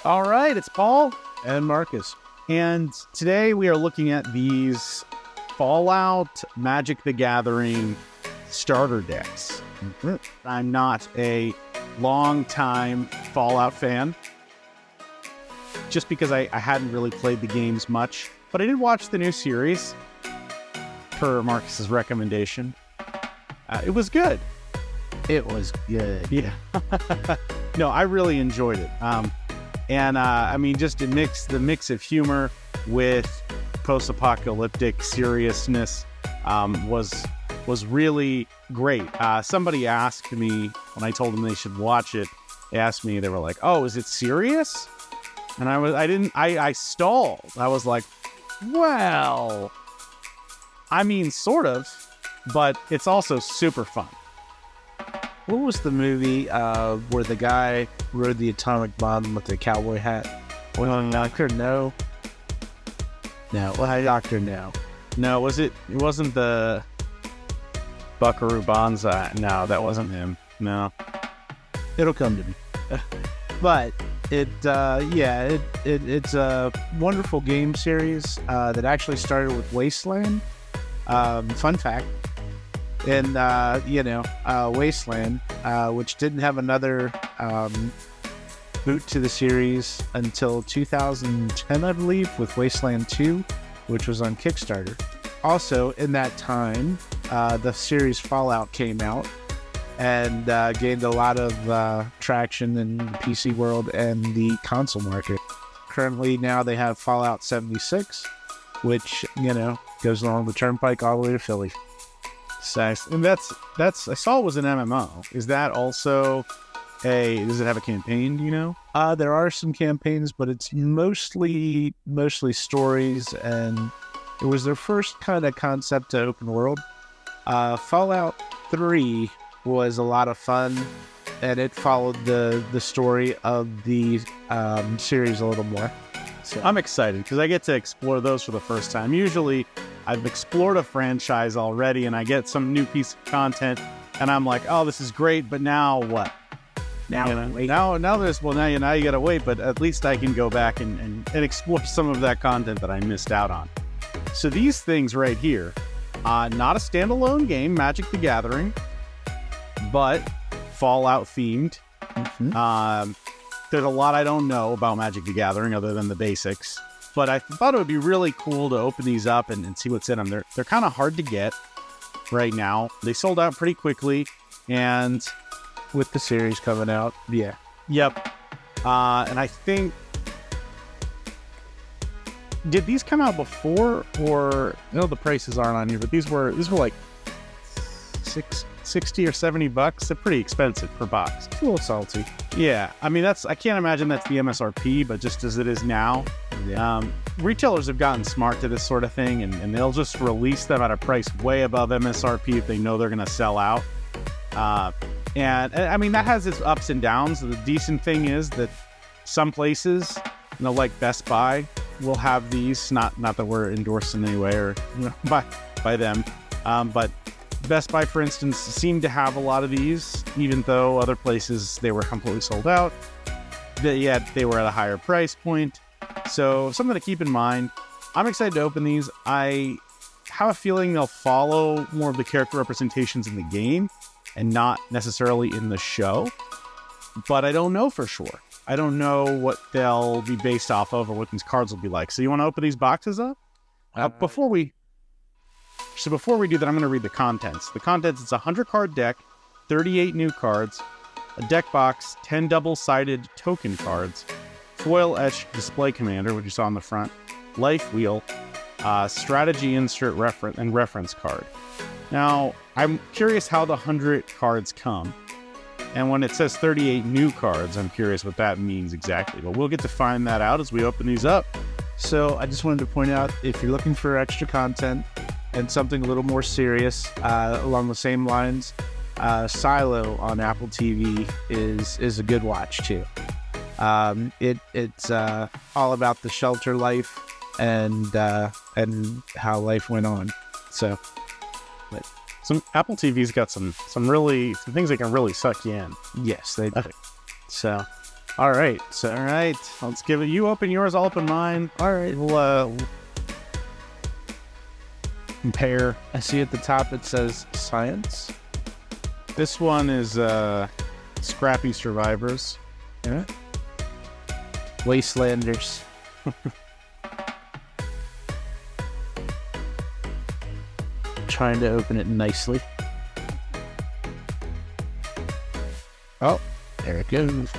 All right, it's Paul. And Marcus. And today we are looking at these Fallout Magic the Gathering starter decks. I'm not a long-time Fallout fan, just because I hadn't really played the games much. But I did watch the new series, per Marcus's recommendation. It was good. It was good. Yeah. No, I really enjoyed it. I mean, just the mix of humor with post-apocalyptic seriousness was really great. Somebody asked me when I told them they should watch it. They asked me, they were like, "Oh, is it serious?" And I stalled. I was like, "Well, I mean, sort of, but it's also super fun." What was the movie where the guy rode the atomic bomb with the cowboy hat? Well, Doctor No. No, well, Doctor No. No, it wasn't the Buckaroo Banzai. No, that wasn't him. No. It'll come to me. But it's a wonderful game series that actually started with Wasteland. Fun fact. And, Wasteland, which didn't have another boot to the series until 2010, I believe, with Wasteland 2, which was on Kickstarter. Also, in that time, the series Fallout came out and gained a lot of traction in the PC world and the console market. Currently, now they have Fallout 76, which, goes along the turnpike all the way to Philly. Nice. And that's I saw it was an MMO. Is that also does it have a campaign, do you know? There are some campaigns, but it's mostly stories, and it was their first kind of concept to open world. Fallout 3 was a lot of fun, and it followed the story of the series a little more. So I'm excited because I get to explore those for the first time. Usually I've explored a franchise already and I get some new piece of content and I'm like, oh, this is great, but now what? Now wait. Now you gotta wait, but at least I can go back and explore some of that content that I missed out on. So these things right here, not a standalone game, Magic the Gathering, but Fallout themed. Mm-hmm. There's a lot I don't know about Magic the Gathering other than the basics, but I thought it would be really cool to open these up and see what's in them. They're kind of hard to get right now. They sold out pretty quickly, and with the series coming out, yeah. Yep. And I think, did these come out before, or no? The prices aren't on here, but these were like $60 or $70. They're pretty expensive per box. It's a little salty. Yeah, I mean, I can't imagine that's the MSRP, but just as it is now, retailers have gotten smart to this sort of thing, and they'll just release them at a price way above MSRP if they know they're going to sell out. And I mean, that has its ups and downs. The decent thing is that some places, like Best Buy, will have these. Not that we're endorsed in any way or by them, but Best Buy, for instance, seemed to have a lot of these, even though other places they were completely sold out. Yet they were at a higher price point. So something to keep in mind. I'm excited to open these. I have a feeling they'll follow more of the character representations in the game and not necessarily in the show. But I don't know for sure. I don't know what they'll be based off of or what these cards will be like. So you want to open these boxes up? Before we do that, I'm going to read the contents. The contents, it's a 100-card deck, 38 new cards, a deck box, 10 double-sided token cards, foil-etched display commander, which you saw on the front, life wheel, strategy insert reference card. Now, I'm curious how the 100 cards come. And when it says 38 new cards, I'm curious what that means exactly. But we'll get to find that out as we open these up. So I just wanted to point out, if you're looking for extra content and something a little more serious along the same lines, Silo on Apple TV is a good watch too. It's all about the shelter life and how life went on. So, some Apple TV's got some things that can really suck you in. Yes, they do. So, All right. So, All right, let's give it. You open yours, I'll open mine. all right. We'll compare. I see at the top it says science. This one is Scrappy Survivors. Yeah. Wastelanders. Trying to open it nicely. Oh, there it goes.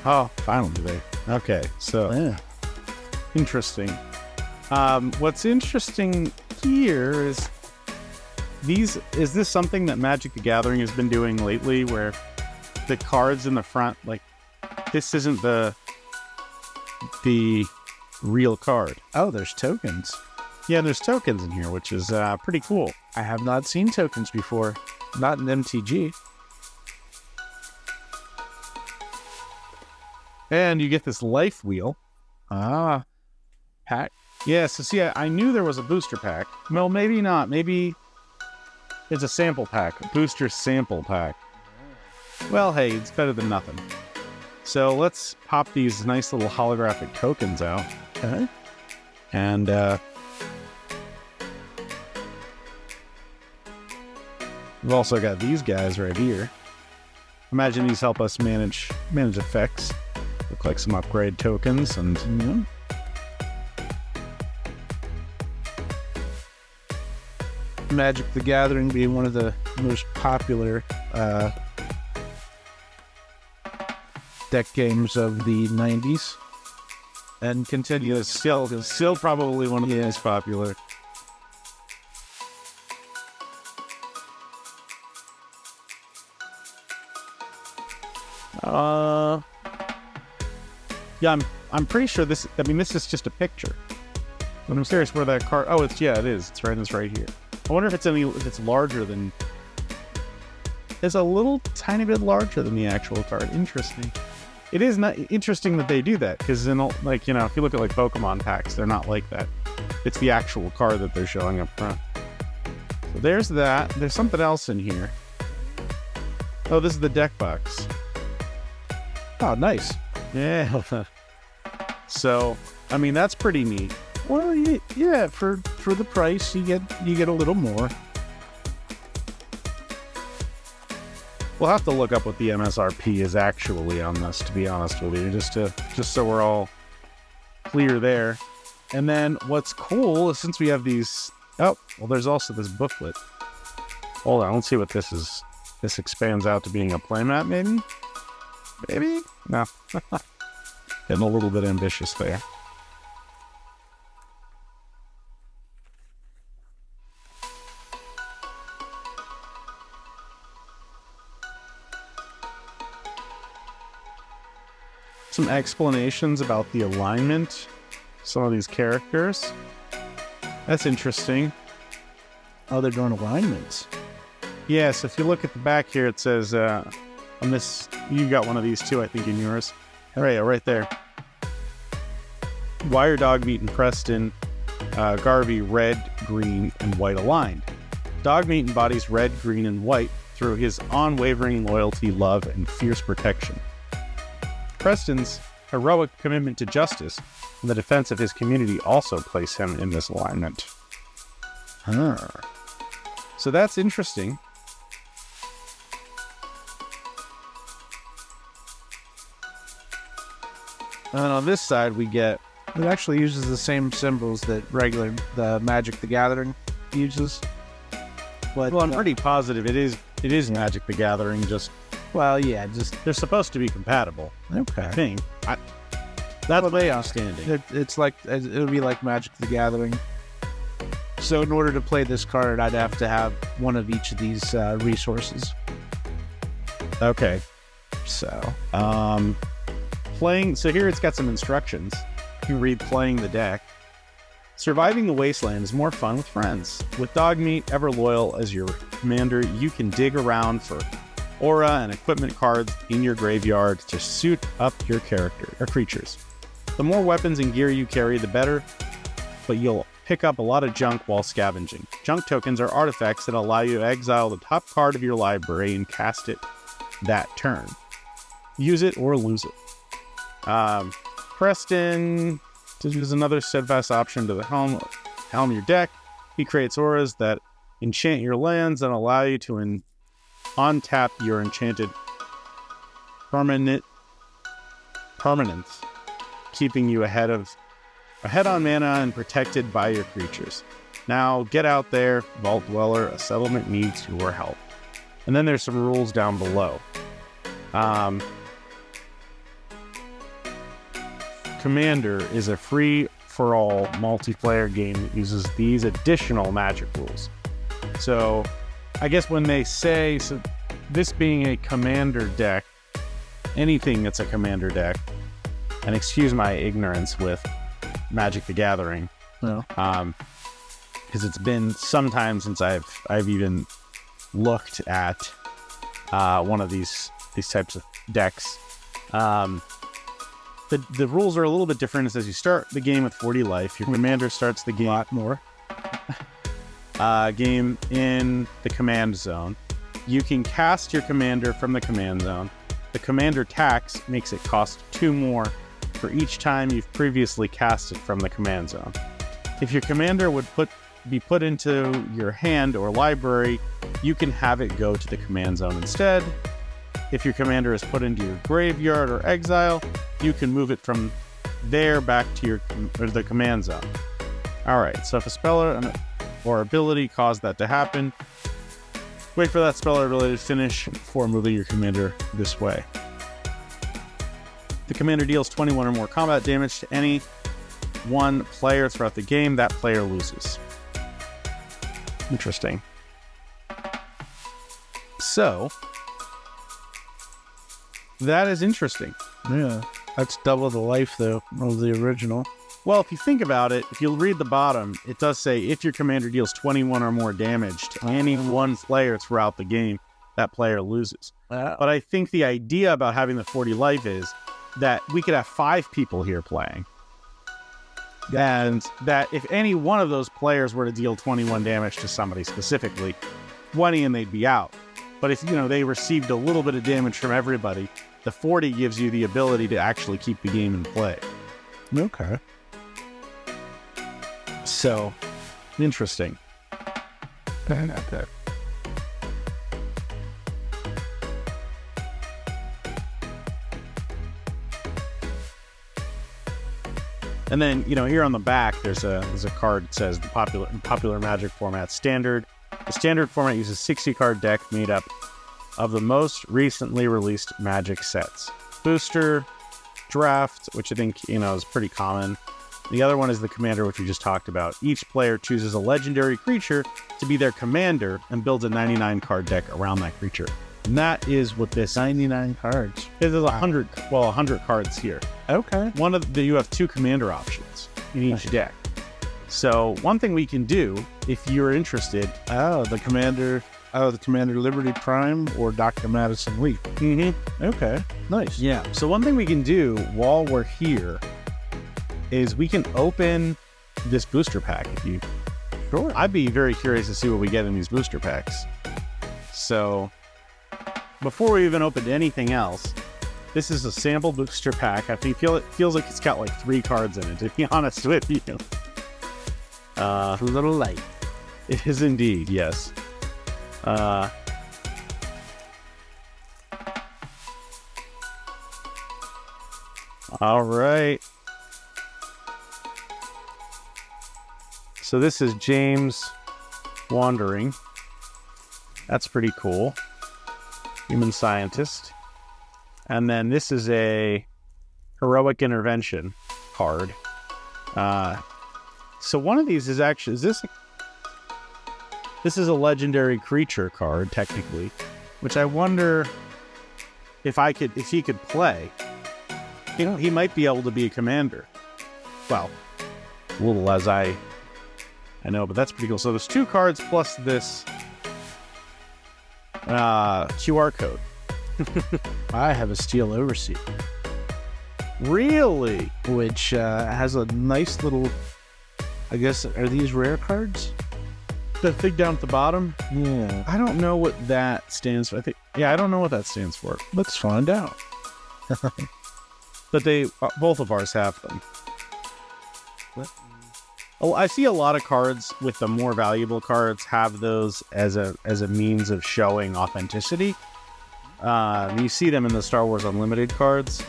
Oh, finally they. Okay, so Yeah. interesting. What's interesting here is these. Is this something that Magic the Gathering has been doing lately, where the cards in the front, like this isn't the real card? Oh, there's tokens. Yeah, there's tokens in here, which is pretty cool. I have not seen tokens before. Not in MTG. And you get this life wheel. Ah. Pack. Yeah, so see, I knew there was a booster pack. Well, maybe not. Maybe it's a sample pack, a booster sample pack. Well, hey, it's better than nothing. So let's pop these nice little holographic tokens out. Okay. And we've also got these guys right here. Imagine these help us manage effects. Look like some upgrade tokens and Magic the Gathering being one of the most popular deck games of the 90s. And continues. still probably one of the most popular. Yeah, I'm pretty sure this. I mean, this is just a picture. But I'm curious where that card. Oh, it is. It's right here. I wonder if it's larger than. It's a little tiny bit larger than the actual card. Interesting. It is not interesting that they do that because if you look at like Pokemon packs, they're not like that. It's the actual card that they're showing up front. So there's that. There's something else in here. Oh, this is the deck box. Oh, nice. Yeah. So, I mean, that's pretty neat. Well, yeah, for the price, you get a little more. We'll have to look up what the MSRP is actually on this, to be honest with you, just so we're all clear there. And then what's cool is since we have these. Oh, well, there's also this booklet. Hold on, let's see what this is. This expands out to being a playmat, maybe? Maybe? No. Getting a little bit ambitious there. Some explanations about the alignment. Some of these characters. That's interesting. Oh, they're doing alignments. Yes, if you look at the back here, it says, on this, you got one of these too, I think, in yours. Right there. Wire Dogmeat and Preston, Garvey, red, green, and white aligned. Dogmeat embodies red, green, and white through his unwavering loyalty, love, and fierce protection. Preston's heroic commitment to justice and the defense of his community also place him in this alignment. So that's interesting. And on this side, we get... It actually uses the same symbols that the Magic the Gathering uses. But, Well, I'm pretty positive it is Magic the Gathering, just... Well, yeah, just... They're supposed to be compatible, I Okay. think. That's my understanding. It's like... It'll be like Magic the Gathering. So in order to play this card, I'd have to have one of each of these resources. Okay. So... So here it's got some instructions. You can read playing the deck. Surviving the wasteland is more fun with friends. With Dogmeat ever loyal as your commander, you can dig around for aura and equipment cards in your graveyard to suit up your character or creatures. The more weapons and gear you carry, the better, but you'll pick up a lot of junk while scavenging. Junk tokens are artifacts that allow you to exile the top card of your library and cast it that turn. Use it or lose it. Preston is another steadfast option to the helm your deck. He creates auras that enchant your lands and allow you to untap your enchanted permanence, keeping you ahead on mana and protected by your creatures. Now get out there, Vault Dweller. A settlement needs your help. And then there's some rules down below. Commander is a free-for-all multiplayer game that uses these additional Magic rules. So I guess when they say, so this being a Commander deck, anything that's a Commander deck, and excuse my ignorance with Magic the Gathering, because it's been some time since I've even looked at one of these types of decks. The rules are a little bit different. It says you start the game with 40 life. Your commander starts the game game in the command zone. You can cast your commander from the command zone. The commander tax makes it cost 2 more for each time you've previously cast it from the command zone. If your commander would be put into your hand or library, you can have it go to the command zone instead. If your commander is put into your graveyard or exile, you can move it from there back to the command zone. Alright, so if a spell or ability caused that to happen, wait for that spell or ability to finish before moving your commander this way. The commander deals 21 or more combat damage to any one player throughout the game. That player loses. Interesting. So, that is interesting. Yeah, that's double the life, though, of the original. Well, if you think about it, if you read the bottom, it does say if your commander deals 21 or more damage to any one player throughout the game, that player loses. Wow. But I think the idea about having the 40 life is that we could have 5 people here playing. And that if any one of those players were to deal 21 damage to somebody specifically, 20 and they'd be out. But if, they received a little bit of damage from everybody, the 40 gives you the ability to actually keep the game in play. Okay. So, interesting. And then, here on the back, there's a card that says the popular Magic format standard. The standard format uses 60-card deck made up of the most recently released Magic sets. Booster, Draft, which I think, is pretty common. The other one is the Commander, which we just talked about. Each player chooses a legendary creature to be their commander and builds a 99-card deck around that creature. And that is what this 99 cards. There's 100 cards here. Okay. You have 2 commander options in each deck. So one thing we can do, if you're interested, the Commander Liberty Prime or Dr. Madison Leaf. Mm-hmm. Okay. Nice. Yeah. So one thing we can do while we're here is we can open this booster pack if you. Sure. I'd be very curious to see what we get in these booster packs. So before we even open anything else, this is a sample booster pack. I think it feels like it's got like 3 cards in it, to be honest with you. A little light. It is indeed, yes. All right. So this is James Wandering. That's pretty cool. Human scientist. And then this is a heroic intervention card. So one of these is actually, this is a legendary creature card, technically, which I wonder if he could play. He might be able to be a commander. Well, a little as I know, but that's pretty cool. So there's 2 cards plus this QR code. I have a Steel Overseer. Really? Which has a nice little, I guess, are these rare cards? The thing down at the bottom? Yeah. I don't know what that stands for. I don't know what that stands for. Let's find out. But both of ours have them. Oh, I see a lot of cards with the more valuable cards have those as a means of showing authenticity. You see them in the Star Wars Unlimited cards.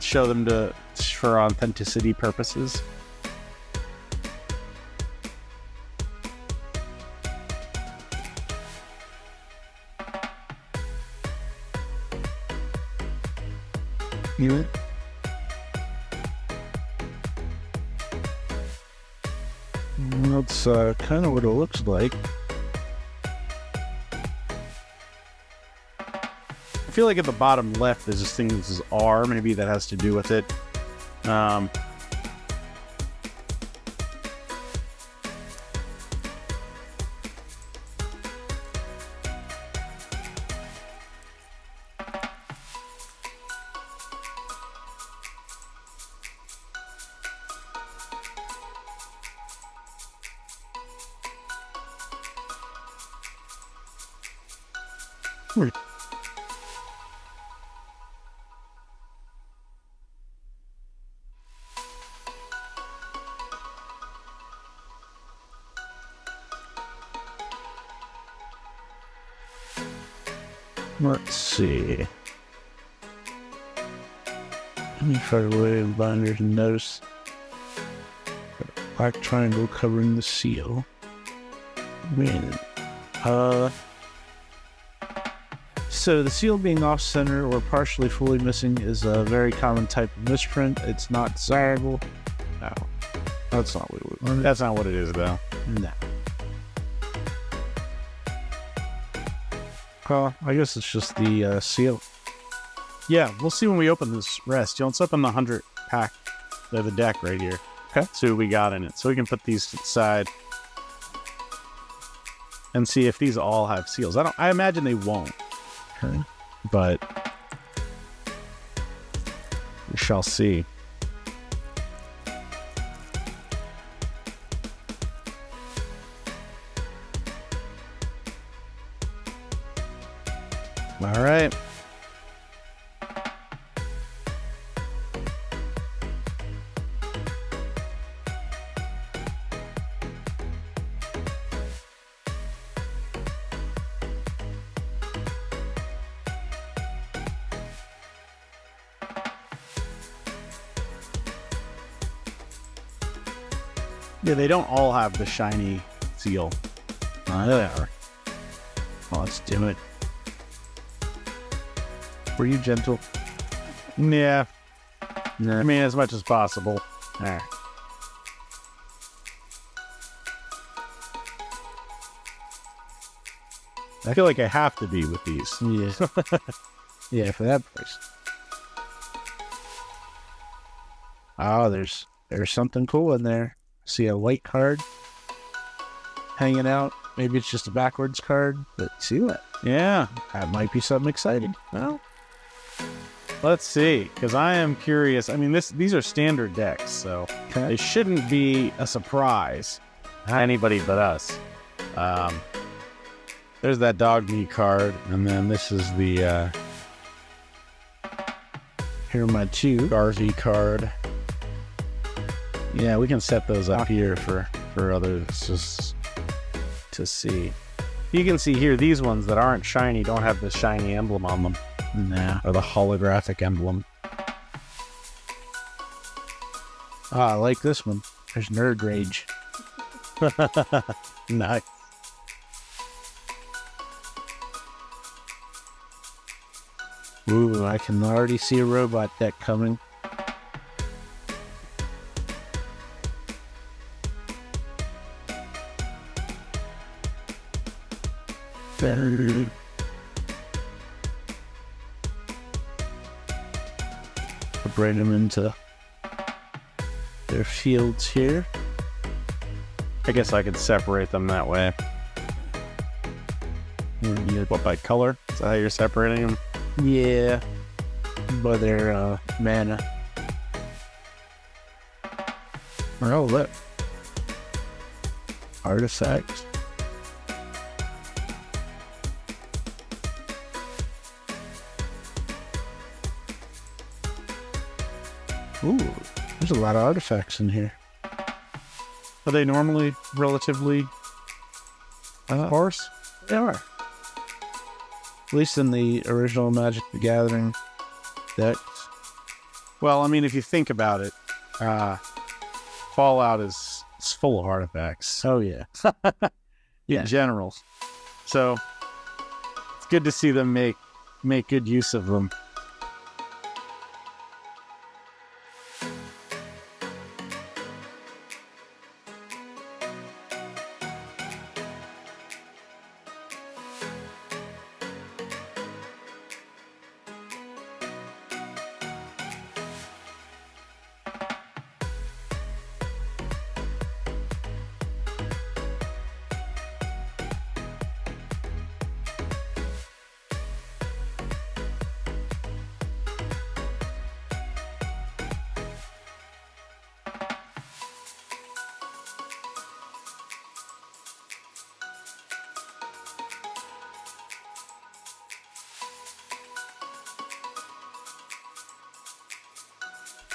Show them for authenticity purposes. You That's kind of what it looks like. I feel like at the bottom left there's this thing that says R. Maybe that has to do with it. Let's see. Let me far away in binders and notice a black triangle covering the seal. So the seal being off-center or partially fully missing is a very common type of misprint. It's not desirable. No, that's not what we want. That's not what it is, though. No. Well, I guess it's just the seal. Yeah, we'll see when we open this rest. Let's open the 100 pack of the deck right here. Okay. See what we got in it. So we can put these to the side and see if these all have seals. I imagine they won't. Okay. But we shall see. All right. Yeah, they don't all have the shiny seal. There they are. Well, let's do it. Were you gentle? Yeah. No. I mean, as much as possible. There. I feel like I have to be with these. Yeah. Yeah, for that price. Oh, there's something cool in there. See a white card hanging out. Maybe it's just a backwards card, but see that? Yeah. That might be something exciting. Well, let's see, because I am curious. I mean, these are standard decks, so they shouldn't be a surprise to anybody but us. There's that dog meat card, and then this is the Here are my two. Garvey card. Yeah, we can set those up here for others just to see. You can see here, these ones that aren't shiny don't have the shiny emblem on them. Nah. Or the holographic emblem. Ah, I like this one. There's Nerd Rage. Nice. Ooh, I can already see a robot deck coming. I'll bring them into their fields here. I guess I could separate them that way. What, by color? Is that how you're separating them? Yeah, by their mana. Oh, look. Artifact. Ooh, there's a lot of artifacts in here. Are they normally relatively sparse? They are. At least in the original Magic the Gathering decks. Well, I mean, if you think about it, Fallout is full of artifacts Oh, yeah. in general. So it's good to see them make good use of them.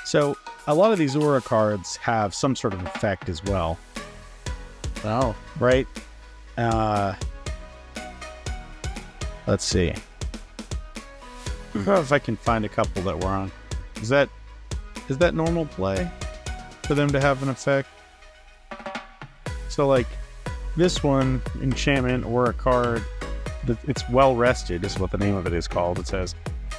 So a lot of these Aura cards have some sort of effect as well. Wow. Right? Let's see. I don't know if I can find a couple that we're on. Is that normal play for them to have an effect? So like this one, enchantment or a card, it's well rested is what the name of it is called. It says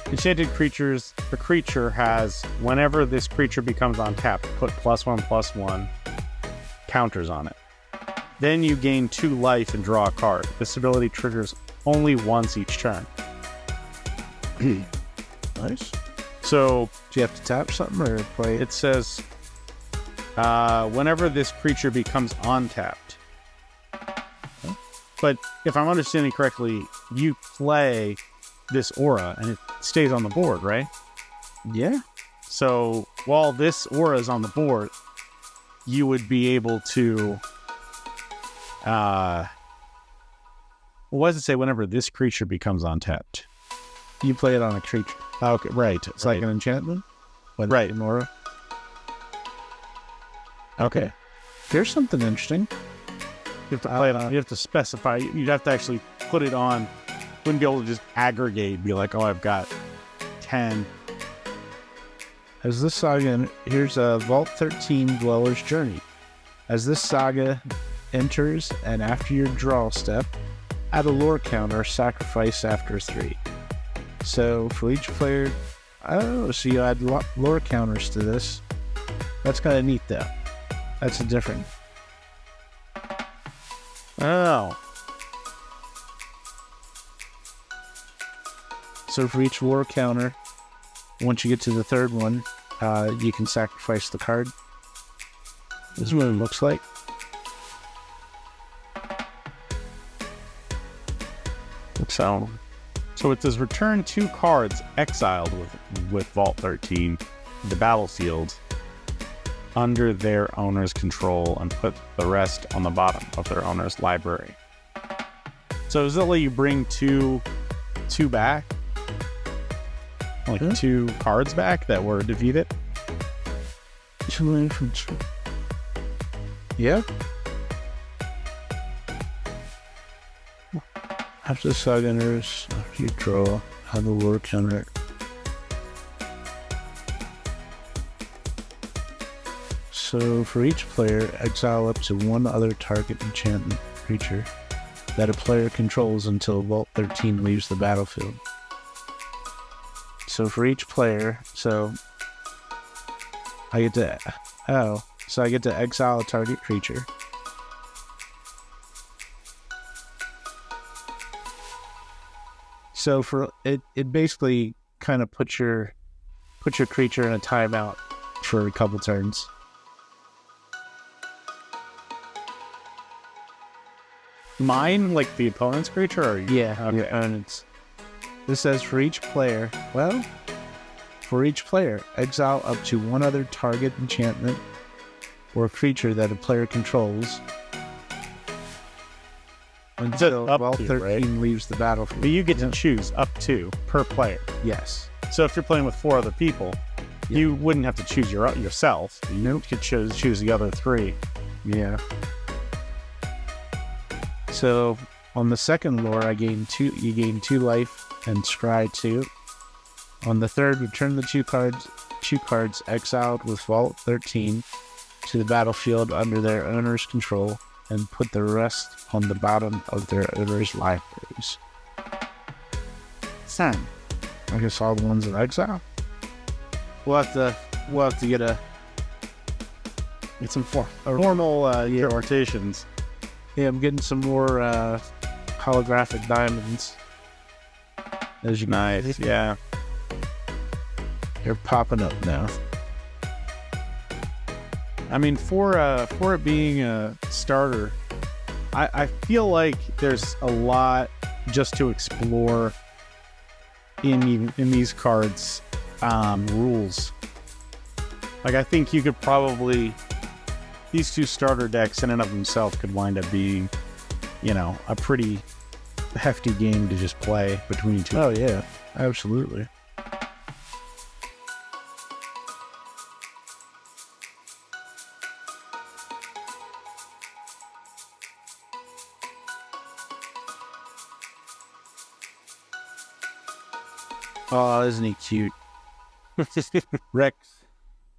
enchanted creatures, the creature has, whenever this creature becomes untapped, put +1/+1 counters on it. Then you gain 2 life and draw a card. This ability triggers only once each turn. Nice. So Do you have to tap something or play it? it says, whenever this creature becomes untapped. But if I'm understanding correctly, you play this aura and it stays on the board, right? Yeah. So while this aura is on the board, you would be able to what does it say whenever this creature becomes untapped? You play it on a creature. Okay, right. It's like an enchantment? Right. An aura? Okay. Here's something interesting. You have to play it on, you have to specify, you'd have to actually put it on. Wouldn't be able to just aggregate, be like, oh, I've got 10. As this saga, here's a Vault 13 Dweller's Journey. As this saga enters, and after your draw step, add a lore counter, sacrifice after 3. So for each player, so you add lore counters to this. That's kind of neat, though. That's a different. Oh. So for each lore counter, once you get to the third one, you can sacrifice the card. This is what it looks like. So it says return 2 cards exiled with Vault 13 the battlefield under their owner's control and put the rest on the bottom of their owner's library. So does it let you bring two back? Like 2 cards back that were defeated? Yeah. After the saga enters, after you draw, have a lore counter. So for each player, exile up to 1 other target enchantment creature that a player controls until Vault 13 leaves the battlefield. So for each player, I get to exile a target creature. So for it basically kind of puts your creature in a timeout for a couple turns. Mine, like the opponent's creature, or Yeah, okay. your opponents. This says for each player, exile up to 1 other target enchantment or creature that a player controls until up well to, 13 right? leaves the battlefield. But you get to choose up to per player. Yes. So if you're playing with 4 other people, you wouldn't have to choose yourself. You could choose the other 3. Yeah. So on the second lore, you gain 2 life and scry 2. On the third, return the 2 cards exiled with Vault 13 to the battlefield under their owner's control and put the rest on the bottom of their owner's libraries. Son. I guess all the ones in exile. We'll have to get some Normal rotations. Yeah, I'm getting some more holographic diamonds. As you Nice, yeah. They're popping up now. I mean, for it being a starter, I feel like there's a lot just to explore in these cards rules. Like, I think you could probably, these 2 starter decks in and of themselves could wind up being, a pretty hefty game to just play between 2. Oh yeah, absolutely. Oh, isn't he cute? Rex.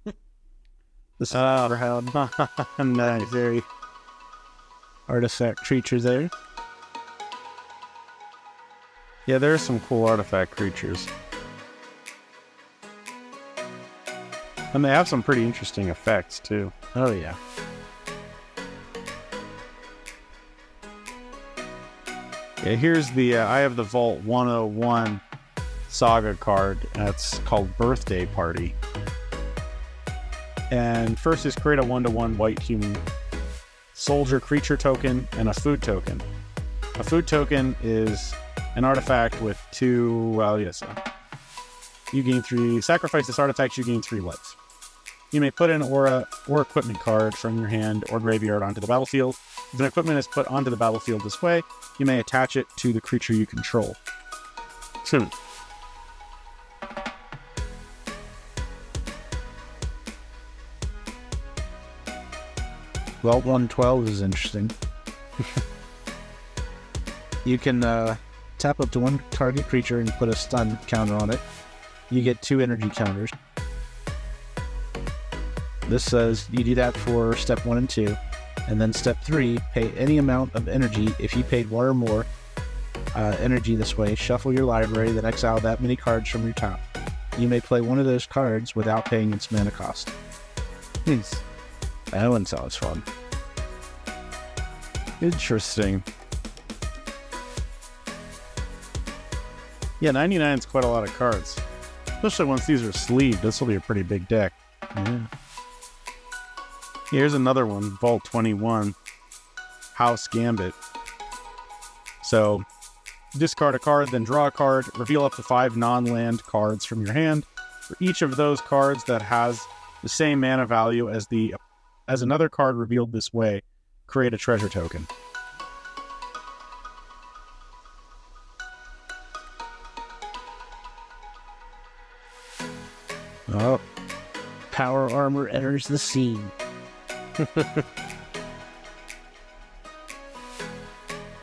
The Silverhound. Nice. Very artifact creature there. Yeah, there are some cool artifact creatures. And they have some pretty interesting effects, too. Oh yeah. Yeah, here's the, I have the Vault 101 Saga card. That's called Birthday Party. And first is create a 1/1 white human soldier creature token and a food token. A food token is an artifact with 2, you gain 3, sacrifice this artifact, you gain 3 life. You may put an aura or equipment card from your hand or graveyard onto the battlefield. If an equipment is put onto the battlefield this way, you may attach it to the creature you control. Well, 112 is interesting. You can tap up to 1 target creature and put a stun counter on it. You get 2 energy counters. This says you do that for step 1 and 2. And then step 3, pay any amount of energy. If you paid 1 or more energy this way, shuffle your library, then exile that many cards from your top. You may play one of those cards without paying its mana cost. That one sounds fun. Interesting. Yeah, 99 is quite a lot of cards. Especially once these are sleeved, this will be a pretty big deck. Yeah. Here's another one, Vault 21, House Gambit. So, discard a card, then draw a card, reveal up to 5 non-land cards from your hand. For each of those cards that has the same mana value as another card revealed this way, create a treasure token. Oh, power armor enters the scene.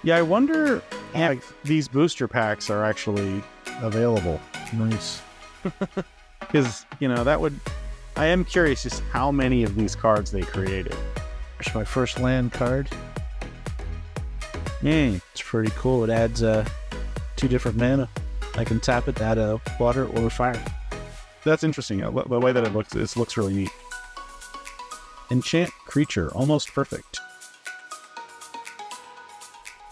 Yeah, I wonder if these booster packs are actually available. Nice. Because, I am curious just how many of these cards they created. There's my first land card. It's pretty cool. It adds 2 different mana. I can tap it, add a water or fire. That's interesting. The way that it looks really neat. Enchant creature, almost perfect.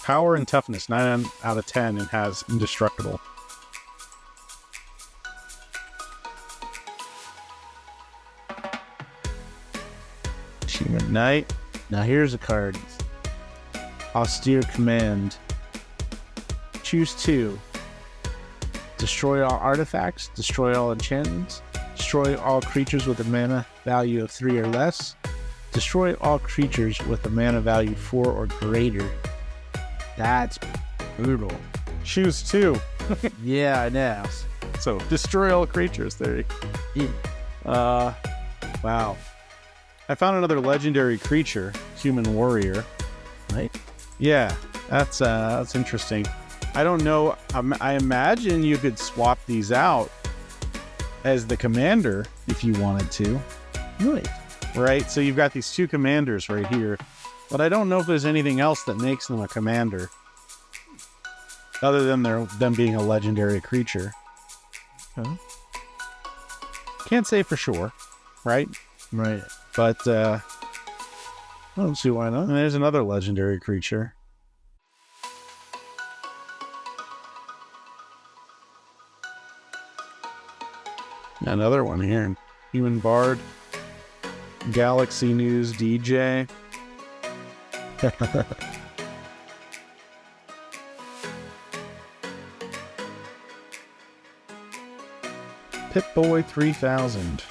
Power and toughness, 9 out of 10, and has indestructible. Achievement Knight. Now here's a card. Austere Command. Choose 2. Destroy all artifacts, destroy all enchantments, destroy all creatures with a mana value of 3 or less, destroy all creatures with a mana value 4 or greater. That's brutal. Choose 2. Yeah, I know. So destroy all creatures theory. Wow. I found another legendary creature, human warrior. Right. Yeah, that's interesting. I don't know. I imagine you could swap these out as the commander if you wanted to. Right. Right. So you've got these 2 commanders right here, but I don't know if there's anything else that makes them a commander other than them being a legendary creature. Okay. Can't say for sure, right? Right. But I don't see why not. and there's another legendary creature. Another one here. Human Bard. Galaxy News DJ. Pip-Boy 3000.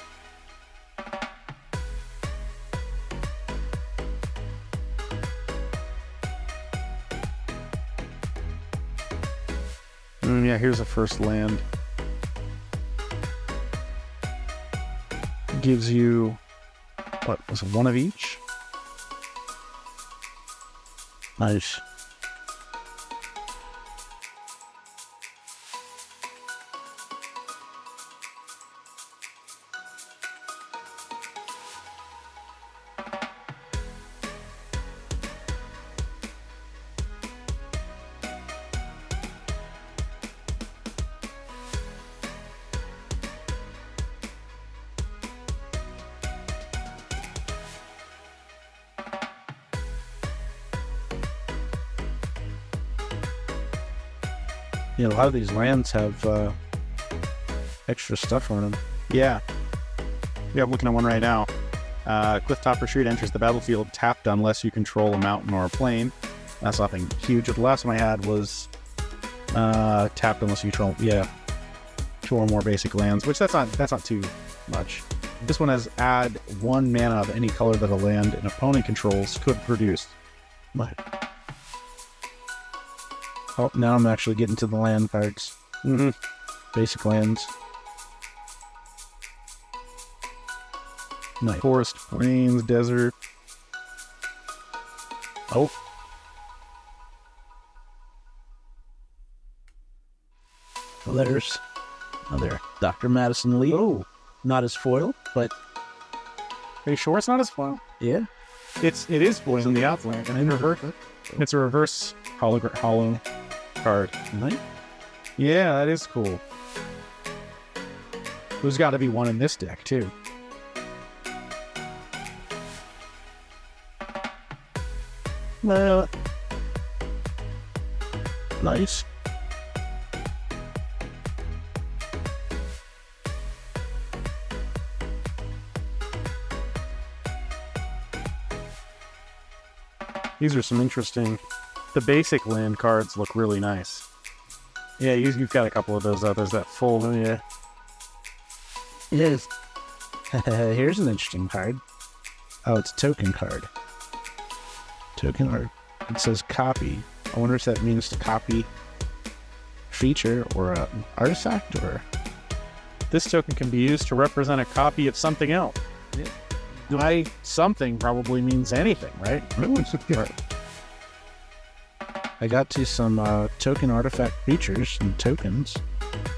Yeah, here's a first land. Gives you, what was it, 1 of each? Nice. Yeah, a lot of these lands have extra stuff on them. Yeah. Yeah, I'm looking at one right now. Clifftop Retreat enters the battlefield tapped unless you control a mountain or a plain. That's nothing huge. The last one I had was tapped unless you control, 2 or more basic lands, which that's not too much. This one has add 1 mana of any color that a land an opponent controls could produce. But oh, now I'm actually getting to the land cards. Mm-hmm. Basic lands. Nice. Forest, plains, desert. Oh. Well, there's another Dr. Madison Lee. Oh. Not as foil, but Are you sure it's not as foil? yeah. It is foil in the outland, and in reverse. It's a reverse hollow card. Nice. Yeah, that is cool. There's got to be one in this deck too. Nice. These are some interesting. The basic land cards look really nice. Yeah, you've got a couple of those. There's that full. Oh, yeah. It is. Here's an interesting card. Oh, it's a token card. Token art. It says copy. I wonder if that means to copy feature or an artifact or... This token can be used to represent a copy of something else. Yeah. Something probably means anything, right? I got to some token artifact features and tokens.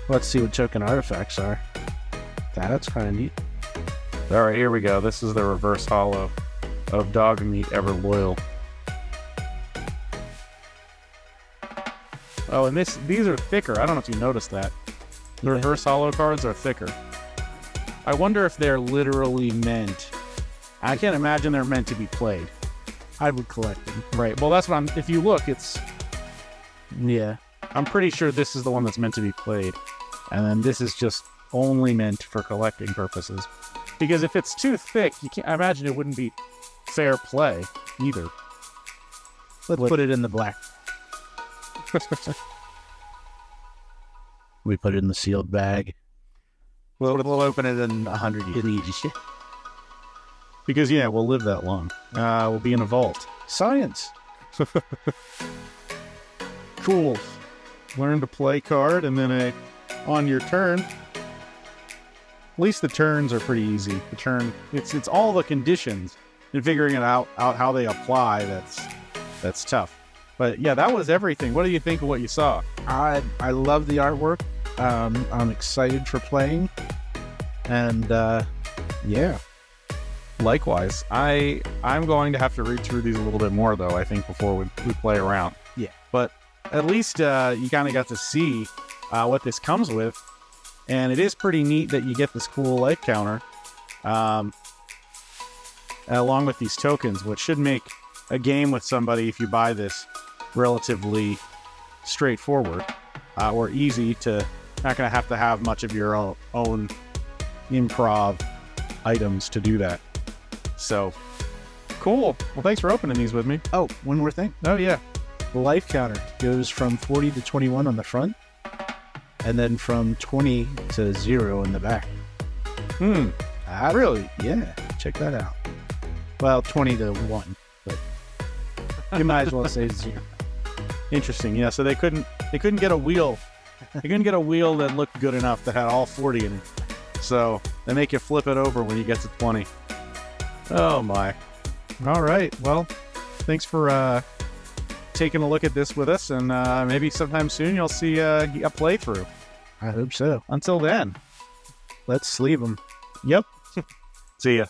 Let's see what token artifacts are. That's kind of neat. All right, here we go. This is the reverse hollow of Dog Meat Ever Loyal. Oh, and these are thicker. I don't know if you noticed that. The reverse hollow cards are thicker. I wonder if they're literally meant. I can't imagine they're meant to be played. I would collect them. Right. Well, that's what if you look, Yeah. I'm pretty sure this is the one that's meant to be played. And then this is just only meant for collecting purposes. Because if it's too thick, I imagine it wouldn't be fair play either. Let's put it in the black. We put it in the sealed bag. We'll open it in 100 years. Because, we'll live that long. We'll be in a vault. Science. Cool. Learn to play card, and then on your turn. At least the turns are pretty easy. The turn, it's all the conditions and figuring it out how they apply. That's tough. But yeah, that was everything. What do you think of what you saw? I love the artwork. I'm excited for playing, and yeah. Likewise, I'm going to have to read through these a little bit more though, I think, before we play around. Yeah. But at least you kind of got to see what this comes with, and it is pretty neat that you get this cool life counter along with these tokens, which should make a game with somebody, if you buy this, relatively straightforward or easy to. Not going to have much of your own improv items to do that. So, cool. Well, thanks for opening these with me. Oh, one more thing. Oh, yeah. The life counter goes from 40 to 21 on the front, and then from 20 to 0 in the back. Really? Yeah, check that out. Well, 20 to 1, but you might as well say 0. Interesting. Yeah, so they couldn't get a wheel. They couldn't get a wheel that looked good enough that had all 40 in it. So they make you flip it over when you get to 20. Oh my. All right. Well, thanks for taking a look at this with us, and maybe sometime soon you'll see a playthrough. I hope so. Until then, Let's sleeve them. Yep. See ya.